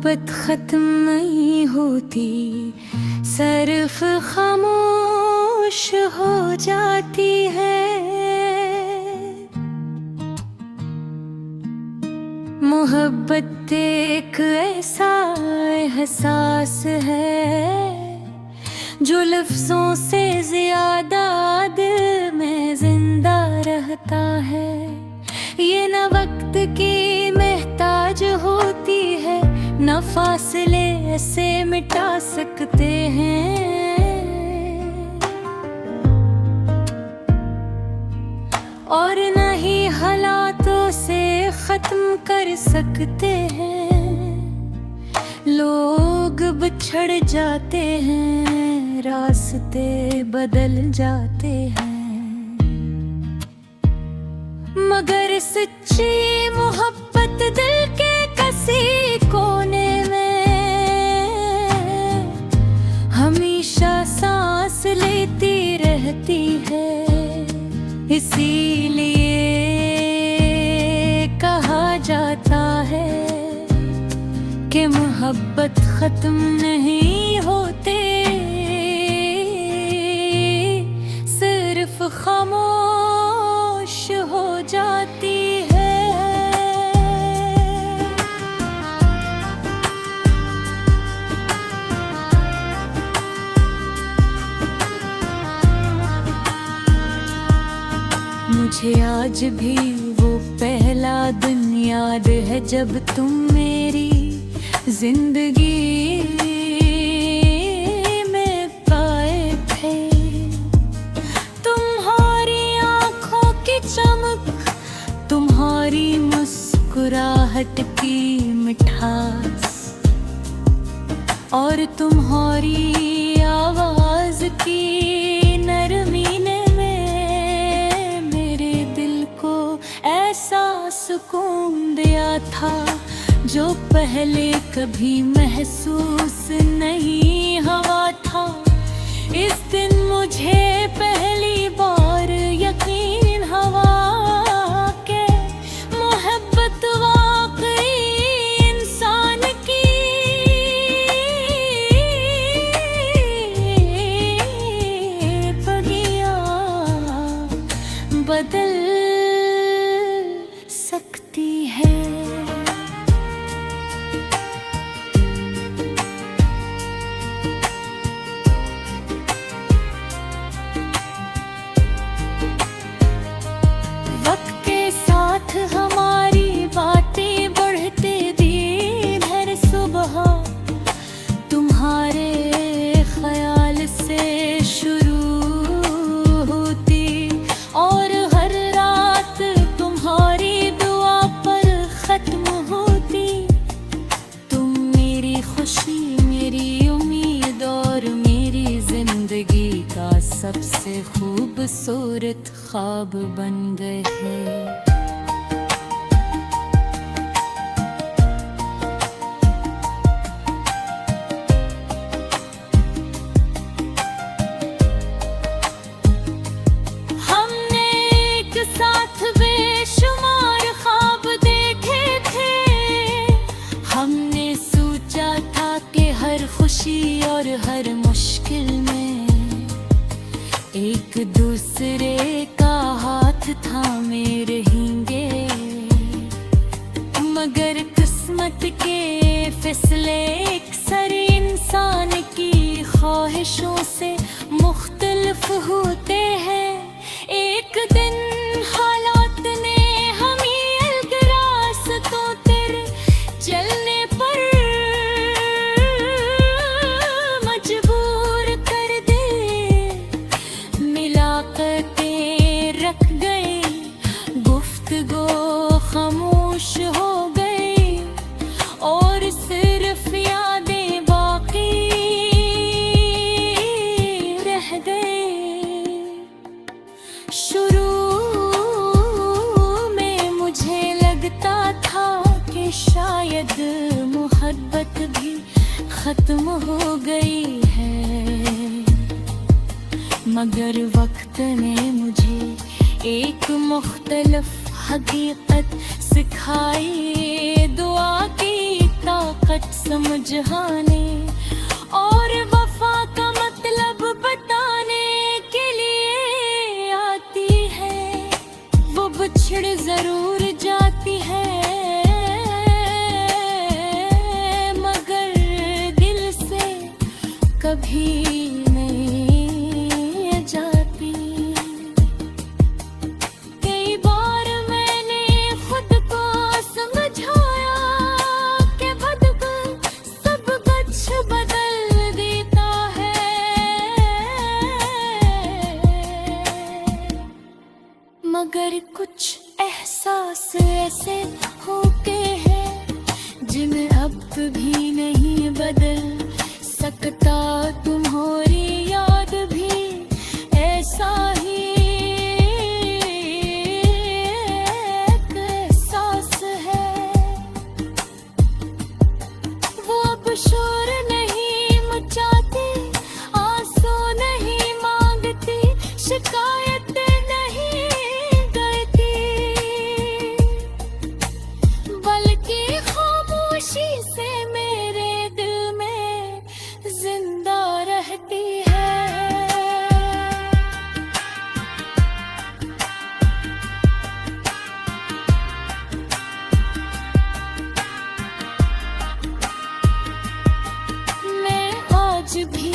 मोहब्बत खत्म नहीं होती, सिर्फ खामोश हो जाती है। मोहब्बत एक ऐसा एहसास है जो लफ्जों से ज्यादा दिल में जिंदा रहता है। ये न वक्त की मोहताज होती है, न फासले ऐसे मिटा सकते हैं, और न ही हालातों से खत्म कर सकते हैं। लोग बिछड़ जाते हैं, रास्ते बदल जाते हैं, मगर सच्ची मोहब्बत दिल के किसी कोने में हमेशा सांस लेती रहती है। इसीलिए कहा जाता है कि मोहब्बत खत्म नहीं होते, सिर्फ खामोश हो जाती है। मुझे आज भी वो पहला दिन याद है जब तुम मेरी जिंदगी में पाए थे। तुम्हारी आंखों की चमक, तुम्हारी मुस्कुराहट की मिठास, और तुम्हारी आवाज की नरमी ने मेरे दिल को ऐसा सुकून दिया था जो पहले कभी महसूस नहीं हुआ था। इस दिन मुझे पहली बार यकीन हुआ कि मोहब्बत वाकई इंसान की बगिया बदल सकती है। हमारी बातें बढ़ते दिन हर सुबह तुम्हारे ख्याल से शुरू होती, और हर रात तुम्हारी दुआ पर खत्म होती। तुम मेरी खुशी, मेरी उम्मीद और मेरी जिंदगी का सबसे खूबसूरत ख्वाब बन गए हैं। साथ बेशुमार ख्वाब देखे थे, हमने सोचा था कि हर खुशी और हर मुश्किल में एक दूसरे का हाथ थामे रहेंगे, मगर किस्मत के फैसले अक्सर इंसान की ख्वाहिशों से मुख्तलिफ होते हैं। एक दिन हालात ने हमें अलग रास्तों तेरे चलने पर मजबूर कर दे, मुलाकातें रख गए, गुफ्तगू खामोश हो गई, और सिर्फ यादें बाकी रह गई। शुरू में मुझे लगता था कि शायद मोहब्बत भी खत्म हो गई है, मगर वक्त ने मुझे एक मुख्तलिफ हकीकत सिखाई दुआ की ताकत समझाने और वफा का मतलब बताने के लिए आती है। वो बिछड़ जरूर जाती है मगर दिल से कभी नहीं जाती। कई बार मैंने खुद को समझाया कि बदल सब कुछ बदल देता है, मगर कुछ एहसास ऐसे होते हैं जिन्हें अब भी नहीं बदल सकता। तुम्हारी याद भी ऐसा ही एक एहसास है। वो अब शोर नहीं मचाती, आंसू नहीं मांगती, शिकायतें नहीं करती, बल्कि खामोशी से मेरे दिल में जिंदा रहती है। मैं आज भी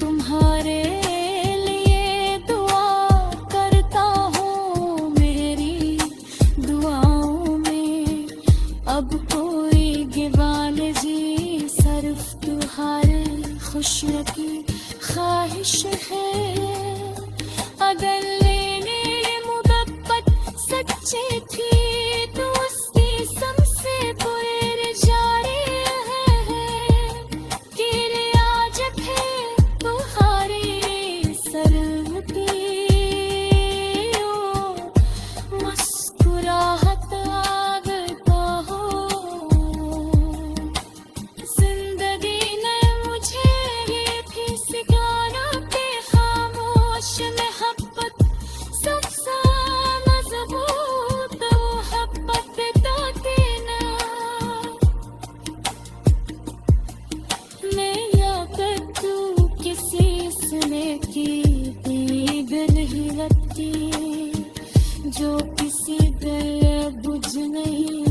तुम्हारे लिए दुआ करता हूँ, मेरी दुआओं में अब कोई गिवान जी सिर्फ तुम्हारे खुशियों की ख्वाहिश है। अगर लेने मुहब्बत सच्ची थी तो उसकी सबसे पुर जारी है कि आज फिर तुम्हारी सरमती मुस्कुराहट आता हो। जिंदगी ने मुझे ये भी सिखाना कि खामोश मोहब्बत सबसे मजबूत मोहब्बत दाती ना। मैं याद तू किसी सुने की दीद नहीं लगती, जो किसी दिल बुझ नहीं